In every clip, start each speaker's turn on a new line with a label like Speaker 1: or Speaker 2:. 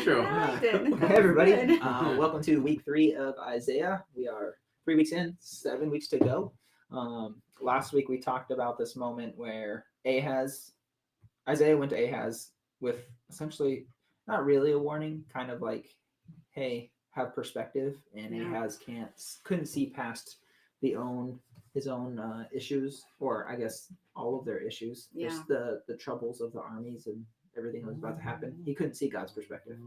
Speaker 1: intro.
Speaker 2: I liked it. That
Speaker 3: Hey
Speaker 2: was
Speaker 3: everybody,
Speaker 2: good.
Speaker 3: welcome to week 3 of Isaiah. We are 3 weeks in, 7 weeks to go. Last week we talked about this moment where Isaiah went to Ahaz with essentially not really a warning, kind of like, hey, have perspective, and
Speaker 2: Yeah.
Speaker 3: Ahaz couldn't see past his own issues, or I guess all of their issues,
Speaker 2: Yeah.
Speaker 3: just the troubles of the armies and everything that was about to happen. He couldn't see God's perspective.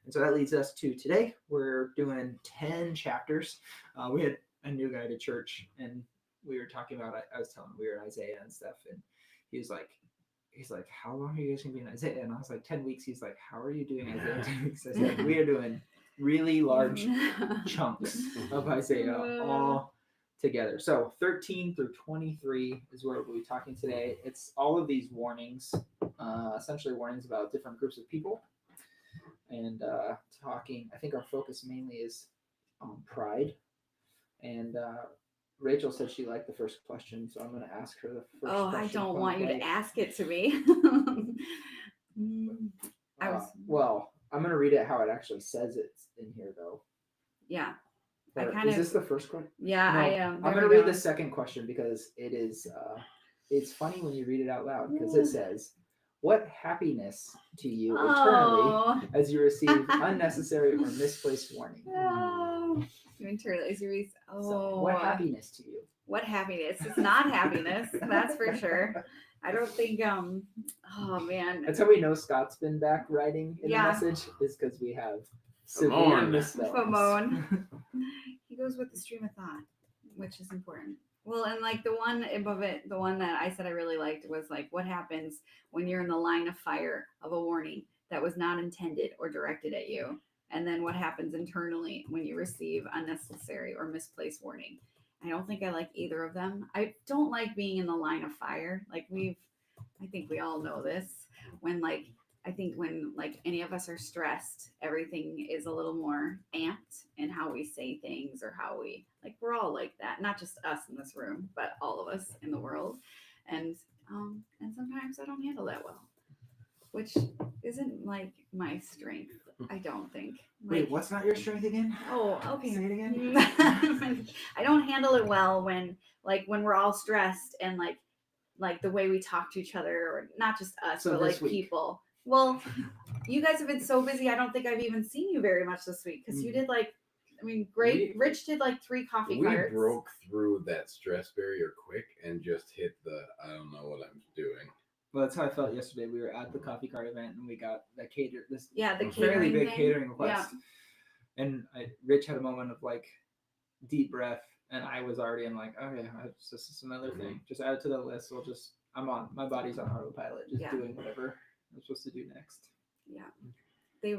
Speaker 3: And so that leads us to today. We're doing 10 chapters. We had a new guy to church, and we were talking about, I was telling him we were in Isaiah and stuff, and he's like, how long are you guys going to be in Isaiah? And I was like, 10 weeks. He's like, how are you doing Isaiah in 10 weeks? I said, we are doing really large chunks of Isaiah all together. So 13 through 23 is where we'll be talking today. It's all of these warnings, essentially warnings about different groups of people. And talking, I think our focus mainly is on pride. And Rachel said she liked the first question, so I'm going to ask her the first
Speaker 2: Oh,
Speaker 3: question.
Speaker 2: I don't
Speaker 3: from
Speaker 2: want you to
Speaker 3: Blake.
Speaker 2: ask it to me.
Speaker 3: Well, I'm going to read it how it actually says it's in here, though.
Speaker 2: Yeah.
Speaker 3: Is this the first question?
Speaker 2: Yeah,
Speaker 3: No,
Speaker 2: I am.
Speaker 3: I'm going to read the second question because it is. It's funny when you read it out loud because it says, "What happiness to you eternally as you receive unnecessary or misplaced warning."
Speaker 2: Oh, eternally as you receive.
Speaker 3: So, what happiness to you?
Speaker 2: What happiness? It's not happiness. That's for sure. I don't think. Oh man.
Speaker 3: That's how we know Scott's been back writing in the message, is because we have severe misspellings.
Speaker 2: Famone. He goes with the stream of thought, which is important. Well, and like the one above it, the one that I said I really liked was like, what happens when you're in the line of fire of a warning that was not intended or directed at you? And then what happens internally when you receive unnecessary or misplaced warning? I don't think I like either of them. I don't like being in the line of fire. Like I think we all know this. When any of us are stressed, everything is a little more amped in how we say things or how we're all like that. Not just us in this room, but all of us in the world. And sometimes I don't handle that well, which isn't like my strength. I don't think.
Speaker 3: Wait, what's not your strength again?
Speaker 2: Oh, okay.
Speaker 3: Say it again.
Speaker 2: I don't handle it well when we're all stressed and like the way we talk to each other, or not just us, but like people. Well, you guys have been so busy. I don't think I've even seen you very much this week because you did Rich did like 3 coffee carts.
Speaker 1: We broke through that stress barrier quick and just hit I don't know what I'm doing.
Speaker 3: Well, that's how I felt yesterday. We were at the coffee cart event and we got the
Speaker 2: the
Speaker 3: fairly big
Speaker 2: thing.
Speaker 3: catering request. Yeah. And Rich had a moment of like deep breath, and I was already in like, okay, this is another thing. Just add it to the list. My body's on autopilot, just doing whatever I'm supposed to do next.
Speaker 2: Yeah, they've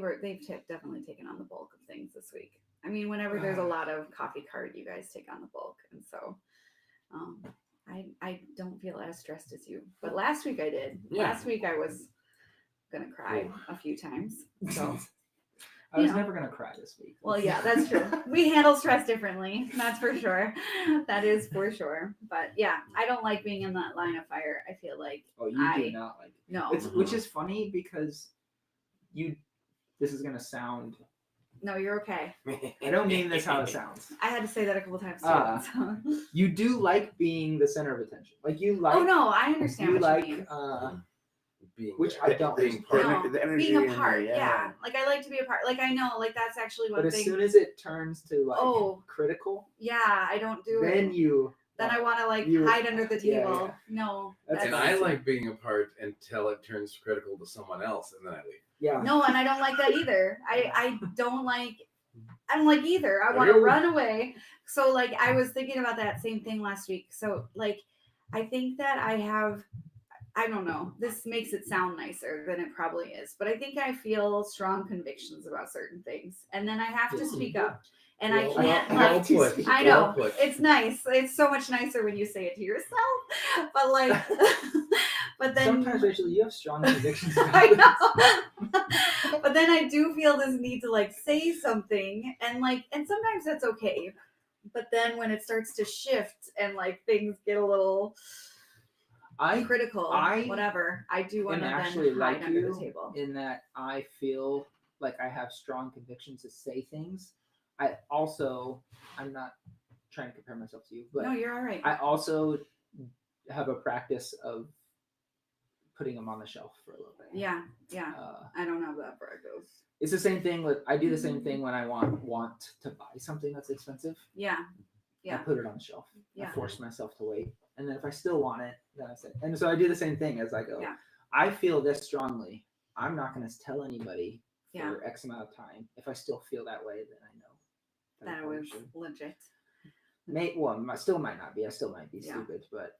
Speaker 2: definitely taken on the bulk of things this week. I mean, whenever there's a lot of coffee cart, you guys take on the bulk, and so I don't feel as stressed as you. But last week I did. Yeah. Last week I was gonna cry a few times. So
Speaker 3: I was never gonna cry this week.
Speaker 2: Well, yeah, that's true. We handle stress differently. That's for sure. That is for sure. But yeah, I don't like being in that line of fire. I feel like
Speaker 3: do not like it.
Speaker 2: No.
Speaker 3: Which is funny because this is gonna sound.
Speaker 2: No, you're okay.
Speaker 3: I don't mean this how it sounds.
Speaker 2: I had to say that a couple times too.
Speaker 3: You do like being the center of attention. Like you like.
Speaker 2: Oh no, I understand.
Speaker 3: You
Speaker 2: what you mean.
Speaker 3: Which I don't.
Speaker 2: Being a part, yeah. Like I like to be a part. Like I know, like that's actually one thing.
Speaker 3: But as soon as it turns to like critical,
Speaker 2: I don't do it. Then I want to hide under the table. Yeah. No.
Speaker 1: And I like being a part until it turns critical to someone else, and then I leave.
Speaker 3: Yeah.
Speaker 2: No, and I don't like that either. I don't like either. I want to run away. So like I was thinking about that same thing last week. So like I think that I don't know. This makes it sound nicer than it probably is, but I think I feel strong convictions about certain things, and then I have to speak up. And I can't I know it's nice. It's so much nicer when you say it to yourself. But like, but then
Speaker 3: sometimes, Rachel, you have strong convictions.
Speaker 2: I know. But then I do feel this need to like say something, and sometimes that's okay. But then when it starts to shift and like things get a little critical, whatever, I do want to then hide under the table.
Speaker 3: In that I feel like I have strong convictions to say things, I'm not trying to compare myself to you, but
Speaker 2: No, you're all right.
Speaker 3: I also have a practice of putting them on the shelf for a little bit.
Speaker 2: Yeah. I don't have that practice.
Speaker 3: It's the same thing with, I do the same thing when I want to buy something that's expensive.
Speaker 2: Yeah.
Speaker 3: I put it on the shelf.
Speaker 2: Yeah.
Speaker 3: I force myself to wait. And then if I still want it, then I say, and so I do the same thing as I go,
Speaker 2: Yeah.
Speaker 3: I feel this strongly. I'm not going to tell anybody for
Speaker 2: Yeah.
Speaker 3: X amount of time. If I still feel that way, then I know
Speaker 2: That
Speaker 3: I
Speaker 2: was
Speaker 3: should.
Speaker 2: legit.
Speaker 3: Still might not be. I still might be
Speaker 2: Yeah.
Speaker 3: stupid, but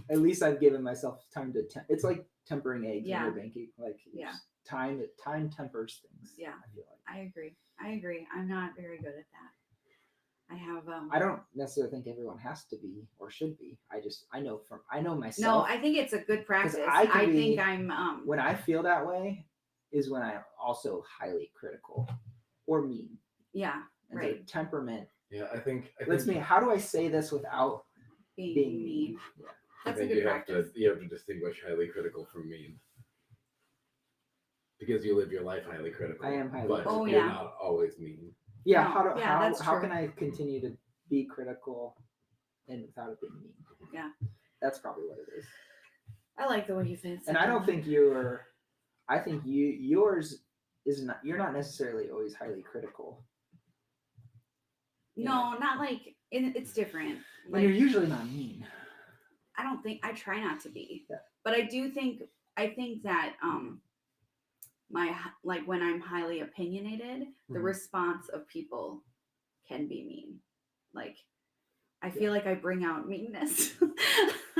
Speaker 3: at least I've given myself time to. It's like tempering eggs
Speaker 2: Yeah.
Speaker 3: when you're baking. Like
Speaker 2: Yeah.
Speaker 3: time tempers things.
Speaker 2: Yeah.
Speaker 3: I feel like.
Speaker 2: I agree. I'm not very good at that. I have.
Speaker 3: I don't necessarily think everyone has to be or should be. I know
Speaker 2: No,
Speaker 3: myself.
Speaker 2: I think it's a good practice.
Speaker 3: I
Speaker 2: think I'm.
Speaker 3: When I feel that way is when I'm also highly critical or mean.
Speaker 2: Yeah.
Speaker 3: And
Speaker 2: Right.
Speaker 3: so temperament.
Speaker 1: Yeah, I think
Speaker 3: How do I say this without
Speaker 2: Being mean.
Speaker 3: Yeah.
Speaker 1: I
Speaker 2: That's a
Speaker 1: think
Speaker 2: good practice.
Speaker 1: you have to distinguish highly critical from mean. Because you live your life highly critical.
Speaker 3: I am highly
Speaker 1: but
Speaker 3: critical.
Speaker 1: you're
Speaker 2: Yeah.
Speaker 1: not always mean.
Speaker 3: Yeah,
Speaker 2: No, that's
Speaker 3: how
Speaker 2: true.
Speaker 3: can I continue to be critical and without it being mean?
Speaker 2: Yeah.
Speaker 3: That's probably what it is.
Speaker 2: I like the way you think.
Speaker 3: And I don't think I think yours is not, you're not necessarily always highly critical.
Speaker 2: No, not like it's different.
Speaker 3: And
Speaker 2: Like
Speaker 3: you're usually not mean.
Speaker 2: I try not to be.
Speaker 3: Yeah.
Speaker 2: But I think that like when I'm highly opinionated, the
Speaker 3: Mhm.
Speaker 2: response of people can be mean. Like I feel like I bring out meanness.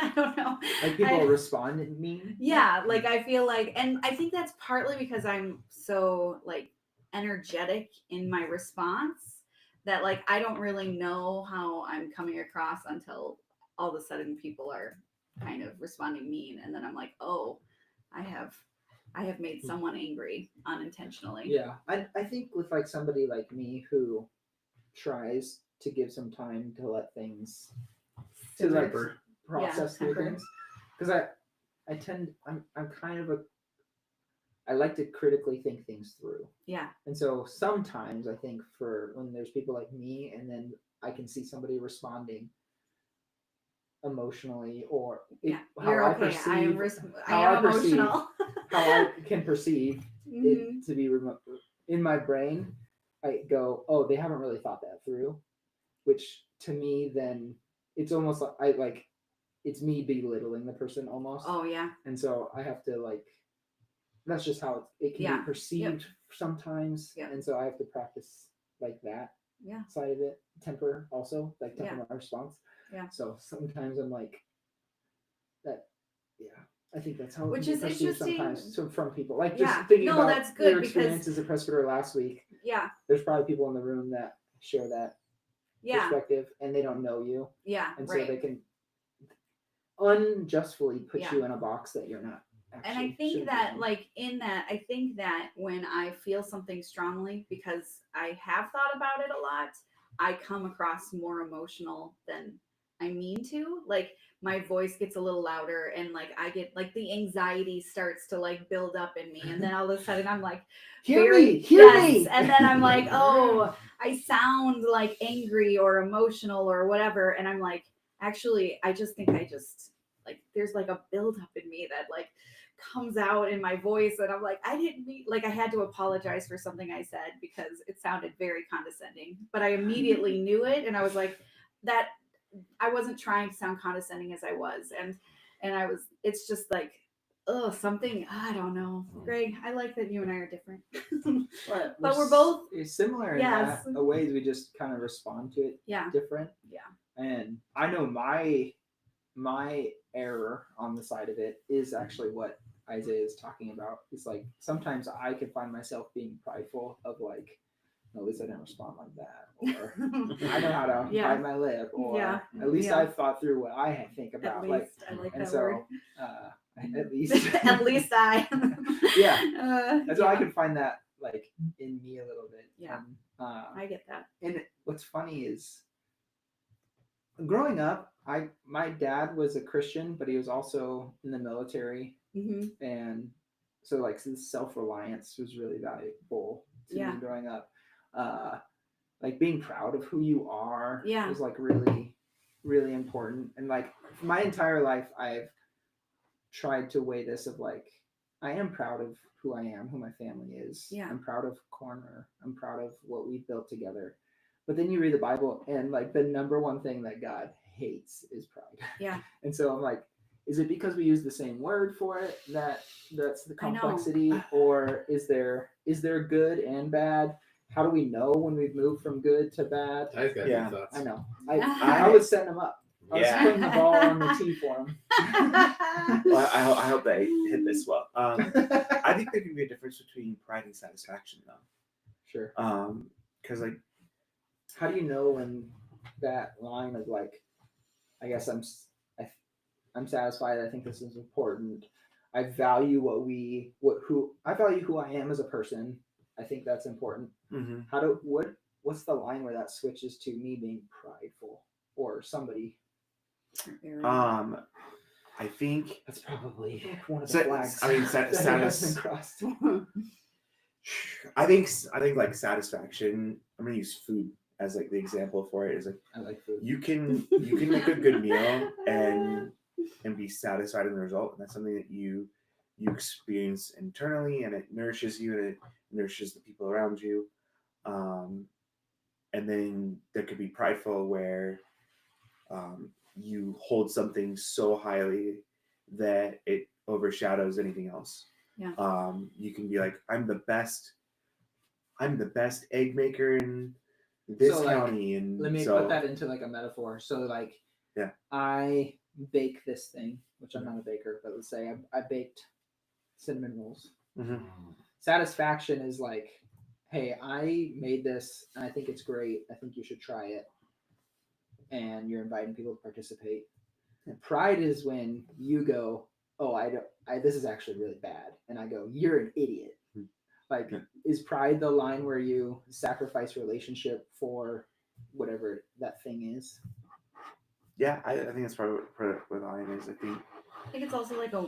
Speaker 2: I don't know.
Speaker 3: Like people respond mean.
Speaker 2: Yeah, like I feel like, and I think that's partly because I'm so like energetic in my response that like I don't really know how I'm coming across until all of a sudden people are kind of responding mean, and then I'm like, oh, I have made someone angry unintentionally.
Speaker 3: Yeah, I think with like somebody like me who tries to give some time to let things to like process through
Speaker 2: temper.
Speaker 3: things, because I'm kind of I like to critically think things through.
Speaker 2: Yeah.
Speaker 3: And so sometimes I think for when there's people like me and then I can see somebody responding emotionally or
Speaker 2: You're okay. I am emotional.
Speaker 3: how I can perceive
Speaker 2: Mhm.
Speaker 3: it to be in my brain, I go, oh, they haven't really thought that through, which to me then it's almost like it's me belittling the person almost.
Speaker 2: Oh yeah.
Speaker 3: And so I have to like, that's just how it can be perceived sometimes.
Speaker 2: Yep.
Speaker 3: And so I have to practice like that side of it. Temper also, like temper my response.
Speaker 2: Yeah.
Speaker 3: So sometimes I'm like that. Yeah. I think that's how it
Speaker 2: Which
Speaker 3: can
Speaker 2: is
Speaker 3: be perceived
Speaker 2: interesting.
Speaker 3: sometimes. So from people, like
Speaker 2: Yeah.
Speaker 3: just thinking
Speaker 2: No,
Speaker 3: about
Speaker 2: that's good
Speaker 3: your
Speaker 2: because-
Speaker 3: experiences at Presbyter last week.
Speaker 2: Yeah.
Speaker 3: There's probably people in the room that share that perspective, and they don't know you,
Speaker 2: Yeah.
Speaker 3: and
Speaker 2: Right.
Speaker 3: so they can unjustly put
Speaker 2: Yeah.
Speaker 3: you in a box that you're not.
Speaker 2: And I think that like in that, I think that when I feel something strongly, because I have thought about it a lot, I come across more emotional than I mean to. Like my voice gets a little louder and like I get like the anxiety starts to like build up in me. And then all of a sudden I'm like,
Speaker 3: hear me.
Speaker 2: And then I'm like, oh, I sound like angry or emotional or whatever. And I'm like, actually, I just think like there's like a buildup in me that like comes out in my voice, and I'm like, I didn't mean, like I had to apologize for something I said because it sounded very condescending, but I immediately knew it, and I was like, that I wasn't trying to sound condescending as I was, and I was. It's just like, oh, something I don't know, Greg. I like that you and I are different, but we're both
Speaker 3: similar in that the ways we just kind of respond to it different.
Speaker 2: Yeah.
Speaker 3: And I know my error on the side of it is actually what Isaiah is talking about. It's like sometimes I could find myself being prideful of like, at least I didn't respond like that, or I know how to bite my lip, or at least I've thought through what I think about.
Speaker 2: At least, I like
Speaker 3: and
Speaker 2: that
Speaker 3: so
Speaker 2: word.
Speaker 3: At least
Speaker 2: at least I
Speaker 3: and so I could find that like in me a little bit.
Speaker 2: Yeah.
Speaker 3: And,
Speaker 2: I get that.
Speaker 3: And what's funny is growing up, my dad was a Christian, but he was also in the military,
Speaker 2: Mm-hmm.
Speaker 3: and so like self-reliance was really valuable to
Speaker 2: Yeah.
Speaker 3: me growing up. Like being proud of who you are
Speaker 2: Yeah.
Speaker 3: was like really, really important. And like my entire life, I've tried to weigh this of like, I am proud of who I am, who my family is.
Speaker 2: Yeah.
Speaker 3: I'm proud of Corner. I'm proud of what we've built together. But then you read the Bible, and like the number one thing that God hates is pride.
Speaker 2: Yeah.
Speaker 3: And so I'm like, is it because we use the same word for it that's the
Speaker 2: I know.
Speaker 3: complexity, or is there good and bad? How do we know when we've moved from good to bad?
Speaker 1: Ty's got
Speaker 4: Yeah.
Speaker 1: some thoughts.
Speaker 3: I know. I was setting them up. I was
Speaker 4: Yeah.
Speaker 3: putting the ball on the tee for him.
Speaker 4: Well, I hope they hit this well. I think there can be a difference between pride and satisfaction, though.
Speaker 3: Sure.
Speaker 4: Because like,
Speaker 3: How do you know when that line of like, I guess I'm satisfied. I think this is important. I value I value who I am as a person. I think that's important.
Speaker 4: mhm.
Speaker 3: What's the line where that switches to me being prideful or somebody?
Speaker 4: I think
Speaker 3: That's probably one of the
Speaker 4: Sa-
Speaker 3: flags.
Speaker 4: I mean,
Speaker 3: that has been crossed.
Speaker 4: I think like satisfaction. I'm gonna use food as like the example for it. Is like
Speaker 3: I like food.
Speaker 4: you can make a good meal and be satisfied in the result, and that's something that you experience internally, and it nourishes you, and it nourishes the people around you. And then there could be prideful where you hold something so highly that it overshadows anything else.
Speaker 2: Yeah.
Speaker 4: You can be like, I'm the best egg maker in this
Speaker 3: So, like,
Speaker 4: county, and
Speaker 3: Let me
Speaker 4: so,
Speaker 3: put that into like a metaphor. So like,
Speaker 4: Yeah.
Speaker 3: I bake this thing, which I'm not a baker, but let's say I baked cinnamon rolls.
Speaker 4: Mhm.
Speaker 3: Satisfaction is like, hey, I made this and I think it's great. I think you should try it. And you're inviting people to participate. And pride is when you go, oh, this is actually really bad. And I go, you're an idiot. Like, is pride the line where you sacrifice relationship for whatever that thing is?
Speaker 4: Yeah, I think that's probably what mine is. I think
Speaker 2: I think it's also like a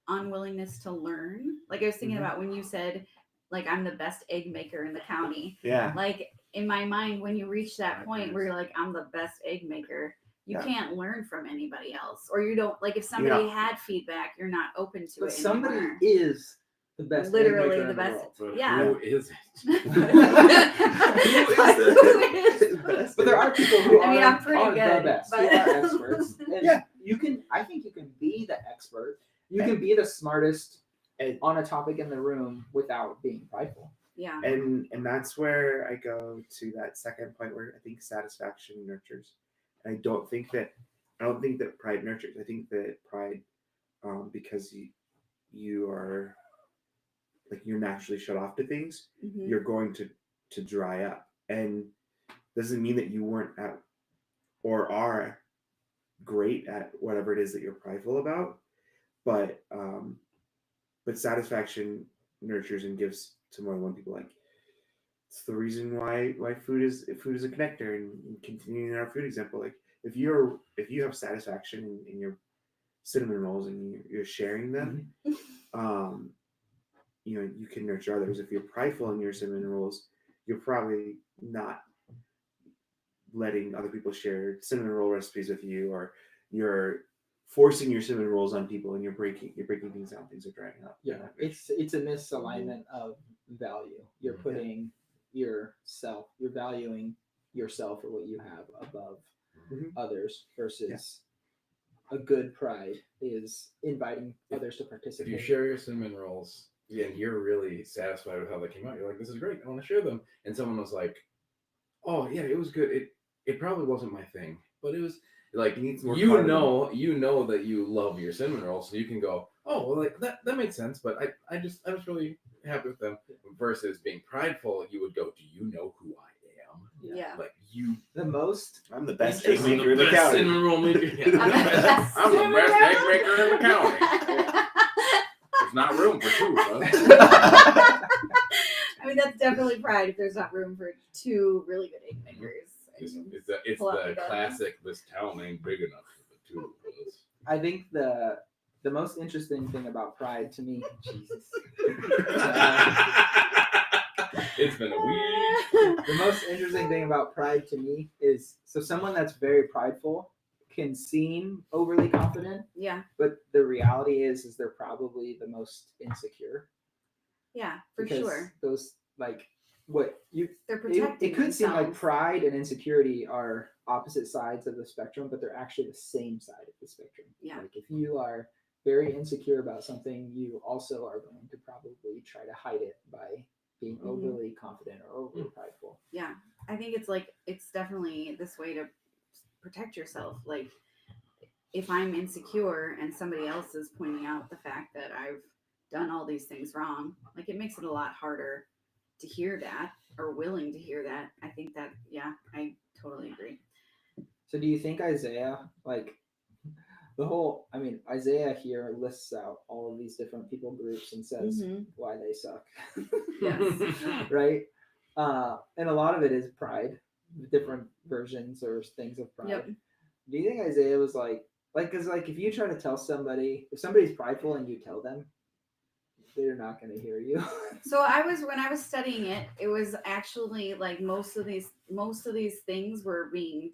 Speaker 2: unwillingness to learn. Like I was thinking
Speaker 4: Mhm.
Speaker 2: about when you said, like, I'm the best egg maker in the county.
Speaker 4: yeah.
Speaker 2: Like in my mind, when you reach that point where you're like, I'm the best egg maker, you
Speaker 4: Yeah.
Speaker 2: can't learn from anybody else, or you don't like if somebody had feedback, you're not open to
Speaker 3: But
Speaker 2: it
Speaker 3: somebody
Speaker 2: anymore.
Speaker 3: is the best. egg
Speaker 2: Literally
Speaker 3: maker
Speaker 2: the
Speaker 3: in
Speaker 2: best.
Speaker 3: world.
Speaker 1: But
Speaker 2: Yeah.
Speaker 1: who is it?
Speaker 2: Who is?
Speaker 3: But there are people who
Speaker 2: I mean,
Speaker 3: are,
Speaker 2: I'm pretty
Speaker 3: are
Speaker 2: good,
Speaker 3: the best,
Speaker 2: but-
Speaker 3: who are experts. And
Speaker 4: Yeah.
Speaker 3: I think you can be the expert. You can be the smartest
Speaker 4: And-
Speaker 3: on a topic in the room without being prideful.
Speaker 2: Yeah.
Speaker 4: And that's where I go to that second point where I think satisfaction nurtures. And I don't think that pride nurtures. I think that pride, because you are like you're naturally shut off to things,
Speaker 2: Mhm.
Speaker 4: you're going to dry up. And doesn't mean that you weren't at or are great at whatever it is that you're prideful about, but satisfaction nurtures and gives to more than one people. Like it's the reason why food is a connector, and continuing our food example, like if you have satisfaction in your cinnamon rolls and you're sharing them, you can nurture others. If you're prideful in your cinnamon rolls, you're probably not letting other people share cinnamon roll recipes with you, or you're forcing your cinnamon rolls on people, and you're breaking things down. Things are drying up.
Speaker 3: Yeah, it's a misalignment of value. You're putting you're valuing yourself or what you have above others versus a good pride is inviting others to
Speaker 1: If
Speaker 3: participate.
Speaker 1: you share your cinnamon rolls and you're really satisfied with how they came out, you're like, this is great, I want to share them. And someone was like, oh yeah, it was good. It probably wasn't my thing, but it was like,
Speaker 4: It needs more
Speaker 1: you
Speaker 4: carbon.
Speaker 1: know that you love your cinnamon rolls, so you can go, oh well, like that makes sense. But I was really happy with them. Versus being prideful, you would go, do you know who I am?
Speaker 2: Yeah.
Speaker 1: Like you,
Speaker 3: The most
Speaker 4: I'm the best egg
Speaker 1: I'm
Speaker 4: maker in the
Speaker 1: best
Speaker 4: county.
Speaker 1: cinnamon roll maker. Yeah,
Speaker 2: I'm the best
Speaker 1: I'm the
Speaker 2: cinnamon
Speaker 1: best
Speaker 2: roll
Speaker 1: egg maker in the county. There's not room for two of us.
Speaker 2: I mean, that's definitely pride if there's not room for two really good egg makers.
Speaker 1: It's
Speaker 2: Pull out
Speaker 1: the
Speaker 2: the guns.
Speaker 1: classic. This town ain't big enough for the two of us.
Speaker 3: I think the most interesting thing about pride to me, Jesus,
Speaker 1: It's been a week.
Speaker 3: the most interesting thing about pride to me is so someone that's very prideful can seem overly confident,
Speaker 2: Yeah,
Speaker 3: but the reality is they're probably the most insecure.
Speaker 2: yeah, for
Speaker 3: Because
Speaker 2: sure.
Speaker 3: those like what you
Speaker 2: They're
Speaker 3: it,
Speaker 2: protecting
Speaker 3: it could seem like
Speaker 2: themselves.
Speaker 3: pride and insecurity are opposite sides of the spectrum, but they're actually the same side of the spectrum.
Speaker 2: Yeah.
Speaker 3: Like if you are very insecure about something, you also are going to probably try to hide it by being
Speaker 2: Mhm.
Speaker 3: overly confident or overly prideful.
Speaker 2: Yeah, I think it's definitely this way to protect yourself. Like if I'm insecure and somebody else is pointing out the fact that I've done all these things wrong, like it makes it a lot harder to hear that or willing to hear that. I think that, yeah, I totally agree.
Speaker 3: So do you think Isaiah, like Isaiah here lists out all of these different people groups and says
Speaker 2: Mhm.
Speaker 3: why they suck.
Speaker 2: Yes.
Speaker 3: Right? And a lot of it is pride, different versions or things of pride.
Speaker 2: Yep.
Speaker 3: Do you think Isaiah was because if you try to tell somebody, if somebody's prideful and you tell them, they're not going to hear you.
Speaker 2: So when I was studying it, it was actually like most of these things were being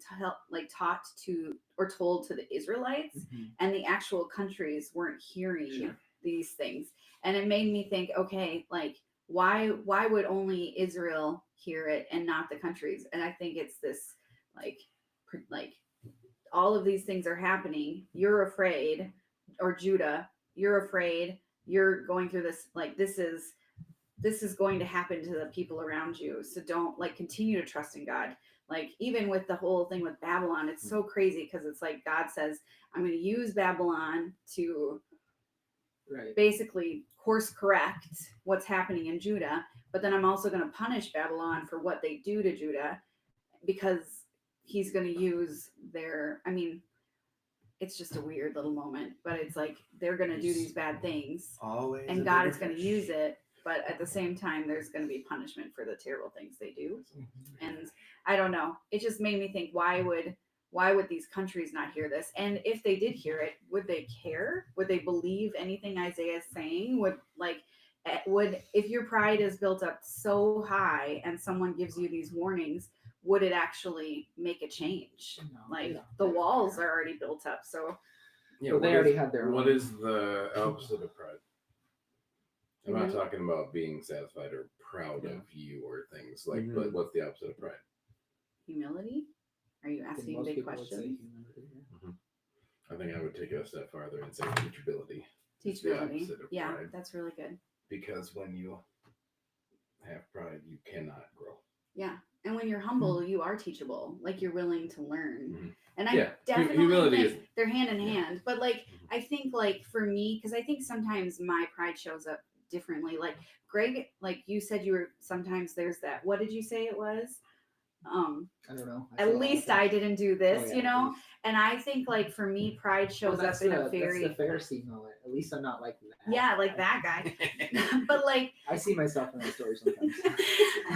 Speaker 2: taught to or told to the Israelites, and the actual countries weren't hearing
Speaker 3: Sure.
Speaker 2: these things. And it made me think, okay, like why would only Israel hear it and not the countries? And I think it's this like all of these things are happening. You're afraid, or Judah, you're afraid. You're going through this, like this is going to happen to the people around you. So don't continue to trust in God. Like even with the whole thing with Babylon, it's so crazy because it's like God says, I'm going to use Babylon to
Speaker 3: Right.
Speaker 2: basically course correct what's happening in Judah, but then I'm also going to punish Babylon for what they do to Judah because he's going to use it's just a weird little moment, but it's like they're going to do these bad things
Speaker 4: Always.
Speaker 2: and God is going to use it, but at the same time there's going to be punishment for the terrible things they do. And I don't know, it just made me think, why would these countries not hear this? And if they did hear it, would they care? Would they believe anything Isaiah is saying? Would if your pride is built up so high and someone gives you these warnings, would it actually make a change?
Speaker 3: No,
Speaker 2: The walls are already built up, so
Speaker 1: Yeah,
Speaker 3: Well, they already had their
Speaker 1: What
Speaker 3: own.
Speaker 1: is the opposite of pride? I'm not talking about being satisfied or proud of you or things like, but what's the opposite of pride?
Speaker 2: humility? Are you
Speaker 3: I think
Speaker 2: asking
Speaker 3: most
Speaker 2: big
Speaker 3: people would say
Speaker 2: questions?
Speaker 3: humility, yeah.
Speaker 1: I think I would take it a step farther and say teachability. It's the
Speaker 2: Teachability.
Speaker 1: opposite of
Speaker 2: Yeah,
Speaker 1: pride.
Speaker 2: that's really good.
Speaker 1: Because when you have pride, you cannot grow.
Speaker 2: Yeah. And when you're humble, you are teachable. Like you're willing to learn.
Speaker 1: Mhm.
Speaker 2: And I
Speaker 1: Yeah,
Speaker 2: definitely
Speaker 1: humility
Speaker 2: think
Speaker 1: is-
Speaker 2: they're hand in
Speaker 1: yeah.
Speaker 2: hand. But I think for me, because I think sometimes my pride shows up differently. Like Greg, like you said, sometimes there's that. What did you say it was?
Speaker 3: I don't know.
Speaker 2: At least I didn't do this,
Speaker 3: Oh, yeah,
Speaker 2: you know.
Speaker 3: at least.
Speaker 2: And I think for me, pride shows up in a very
Speaker 3: That's the Pharisee moment. At least I'm not like that.
Speaker 2: yeah, like that guy. But
Speaker 3: I see myself in that story sometimes.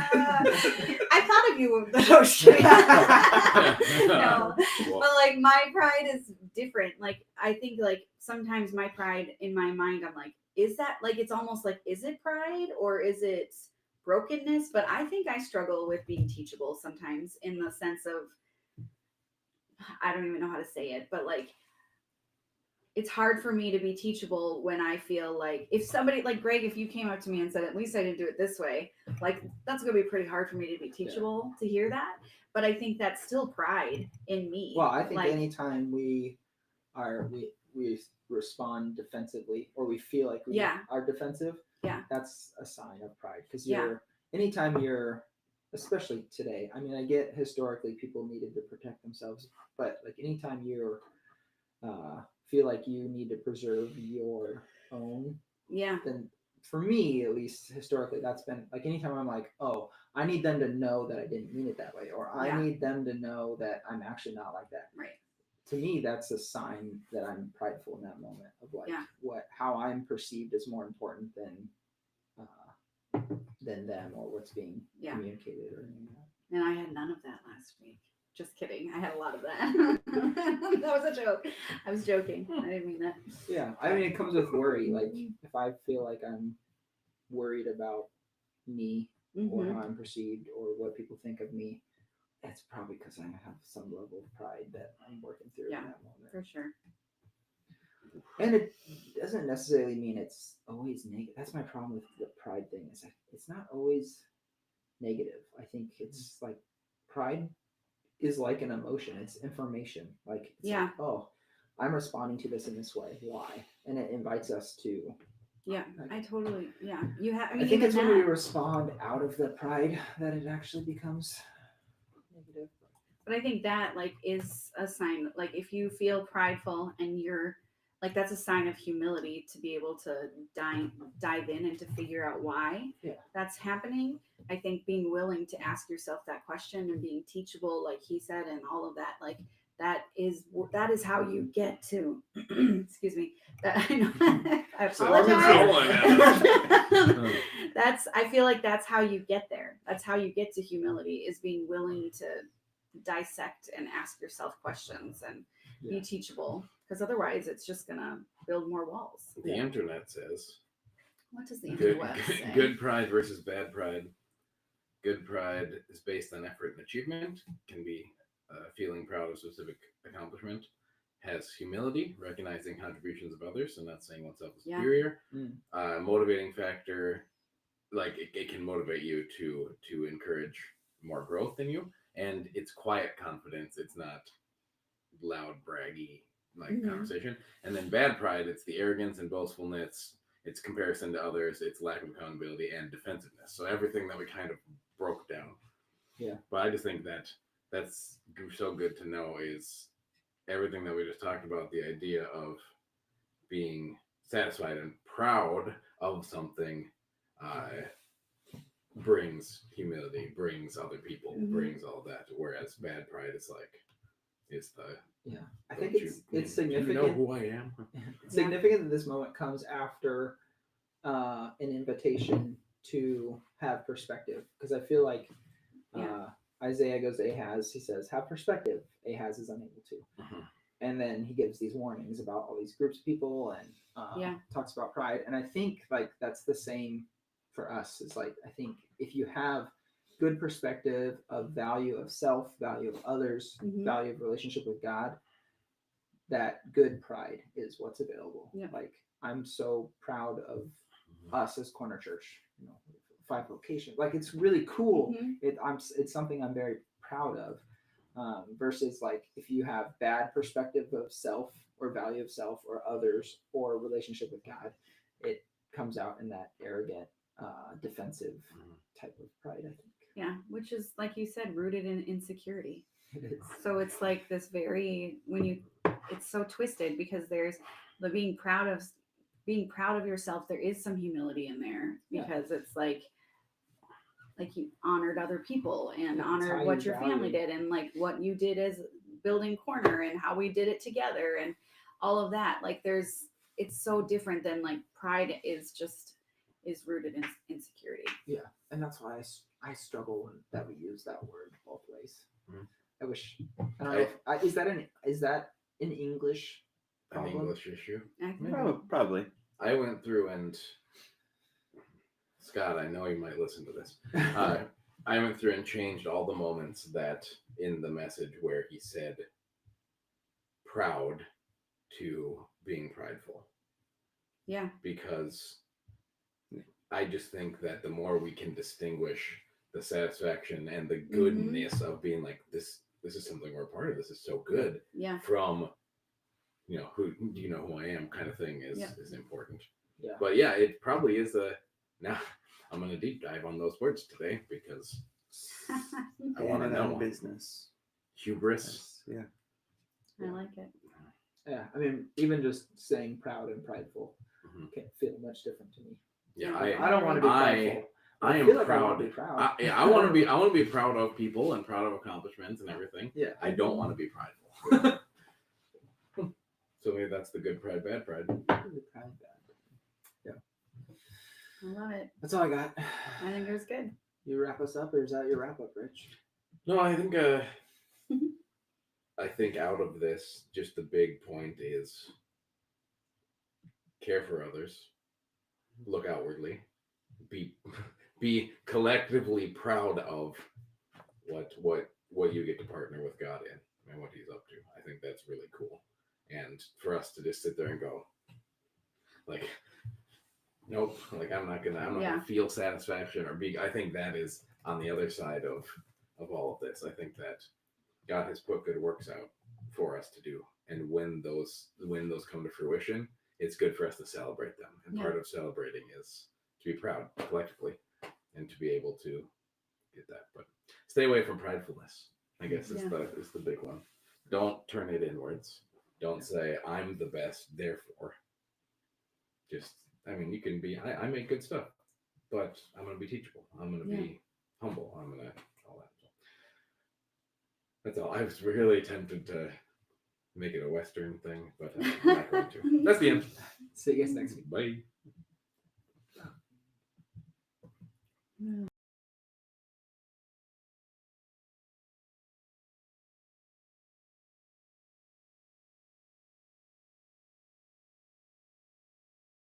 Speaker 2: I thought of you. No, shit. No,
Speaker 1: Well,
Speaker 2: but my pride is different. I think sometimes my pride in my mind, I'm like, is that it's almost like, is it pride or is it brokenness? But I think I struggle with being teachable sometimes in the sense of, I don't even know how to say it, but it's hard for me to be teachable when I feel like if somebody like Greg, if you came up to me and said, at least I didn't do it this way, that's going to be pretty hard for me to be teachable to hear that. But I think that's still pride in me.
Speaker 3: Well, I think anytime we respond defensively or we feel like we are defensive, that's a sign of pride. Because anytime you're, especially today, I mean, I get historically people needed to protect themselves, but anytime you're feel like you need to preserve your own, then for me at least historically that's been anytime I'm like, oh, I need them to know that I didn't mean it that way, or I need them to know that I'm actually not like that.
Speaker 2: Right.
Speaker 3: To me, that's a sign that I'm prideful in that moment of how I'm perceived is more important than them or what's being communicated or anything like that.
Speaker 2: And I had none of that last week. Just kidding. I had a lot of that. That was a joke. I was joking. I didn't mean that.
Speaker 3: Yeah, I mean, it comes with worry. Like, if I feel like I'm worried about me or
Speaker 2: Mhm.
Speaker 3: how I'm perceived or what people think of me, that's probably because I have some level of pride that I'm working through
Speaker 2: Yeah.
Speaker 3: in that moment.
Speaker 2: For sure.
Speaker 3: And it doesn't necessarily mean it's always negative. That's my problem with the pride thing. Is that it's not always negative. I think it's like pride is like an emotion. It's information. Like, it's
Speaker 2: Yeah.
Speaker 3: like, oh, I'm responding to this in this way. Why? And it invites us to.
Speaker 2: Yeah, I totally. Yeah, you have. I
Speaker 3: I
Speaker 2: mean,
Speaker 3: think
Speaker 2: even
Speaker 3: it's when we
Speaker 2: that.
Speaker 3: respond out of the pride that it actually becomes negative.
Speaker 2: But I think that like is a sign. Like if you feel prideful and you're like that's a sign of humility to be able to dive in and to figure out why that's happening. I think being willing to ask yourself that question and being teachable, like he said, and all of that, like that is how you get to. Excuse me. That I know. I apologize. That's. I feel like that's how you get there. That's how you get to humility is being willing to dissect and ask yourself questions and be teachable, because otherwise it's just gonna build more walls.
Speaker 1: The internet says
Speaker 2: What does the
Speaker 1: good,
Speaker 2: interweb say?
Speaker 1: good pride versus bad pride. Good pride is based on effort and achievement, can be feeling proud of specific accomplishment, has humility, recognizing contributions of others and not saying oneself is superior. Motivating factor, like it can motivate you to encourage more growth in you. And it's quiet confidence. It's not loud, braggy conversation. And then bad pride, it's the arrogance and boastfulness. It's comparison to others. It's lack of accountability and defensiveness. So everything that we kind of broke down.
Speaker 3: Yeah.
Speaker 1: But I just think that that's so good to know is everything that we just talked about. The idea of being satisfied and proud of something. Brings humility, brings other people, brings all that. Whereas bad pride is like, it's the
Speaker 3: I think it's significant.
Speaker 1: You know who I am.
Speaker 3: It's significant that this moment comes after an invitation to have perspective, because I feel like Isaiah goes to Ahaz. He says, "Have perspective." Ahaz is unable to, and then he gives these warnings about all these groups of people and talks about pride. And I think like that's the same for us. It's like I think if you have good perspective of value of self, value of others, value of relationship with God, that good pride is what's available. Like I'm so proud of us as Corner Church, 5 locations. Like it's really cool. It's something I'm very proud of. Versus like if you have bad perspective of self or value of self or others or relationship with God, it comes out in that arrogant, defensive type of pride, I think.
Speaker 2: Yeah, which is like you said, rooted in insecurity.
Speaker 3: It is.
Speaker 2: So it's like this it's so twisted because there's the being proud of yourself. There is some humility in there because it's like you honored other people and honored what your family did and like what you did as building Corner and how we did it together and all of that. Like it's so different than like pride is rooted in insecurity.
Speaker 3: Yeah, and that's why I struggle that we use that word both ways. I wish. I don't know. Is that an English problem?
Speaker 1: An English issue?
Speaker 4: Probably.
Speaker 1: I went through and Scott, I know you might listen to this. I went through and changed all the moments that in the message where he said proud to being prideful.
Speaker 2: Yeah.
Speaker 1: Because I just think that the more we can distinguish the satisfaction and the goodness of being like this is something we're a part of. This is so good.
Speaker 2: Yeah.
Speaker 1: From who do you know who I am kind of thing is important.
Speaker 3: Yeah.
Speaker 1: But yeah, it probably is now I'm gonna deep dive on those words today because I want to know
Speaker 4: business.
Speaker 1: Hubris.
Speaker 4: Yeah.
Speaker 2: I like it.
Speaker 3: Yeah, I mean, even just saying proud and prideful can't feel much different to me.
Speaker 1: Yeah,
Speaker 3: I don't want to be prideful.
Speaker 1: I am
Speaker 3: feel
Speaker 1: proud.
Speaker 3: I want to be proud.
Speaker 1: I want to be proud of people and proud of accomplishments and everything.
Speaker 3: Yeah.
Speaker 1: I don't want to be prideful. So maybe that's the good pride, bad pride.
Speaker 3: Yeah.
Speaker 2: I love it.
Speaker 3: That's all I got.
Speaker 2: I think it was good.
Speaker 3: You wrap us up, or is that your wrap up, Rich?
Speaker 1: No, I think I think out of this, just the big point is care for others, look outwardly, be collectively proud of what you get to partner with God in and what He's up to. I think that's really cool. And for us to just sit there and go, like, nope, like I'm not gonna feel satisfaction or be. I think that is on the other side of all of this. I think that God has put good works out for us to do, and when those come to fruition, it's good for us to celebrate them. And part of celebrating is to be proud collectively and to be able to get that. But stay away from pridefulness, I guess is the big one. Don't turn it inwards. Don't say I'm the best, therefore. Just, I mean, you can be. I make good stuff, but I'm gonna be teachable. I'm gonna be humble. I'm gonna all that. So that's all. I was really tempted to make it a Western thing, but I'm not going to. That's the end.
Speaker 3: See you guys next week.
Speaker 1: Bye.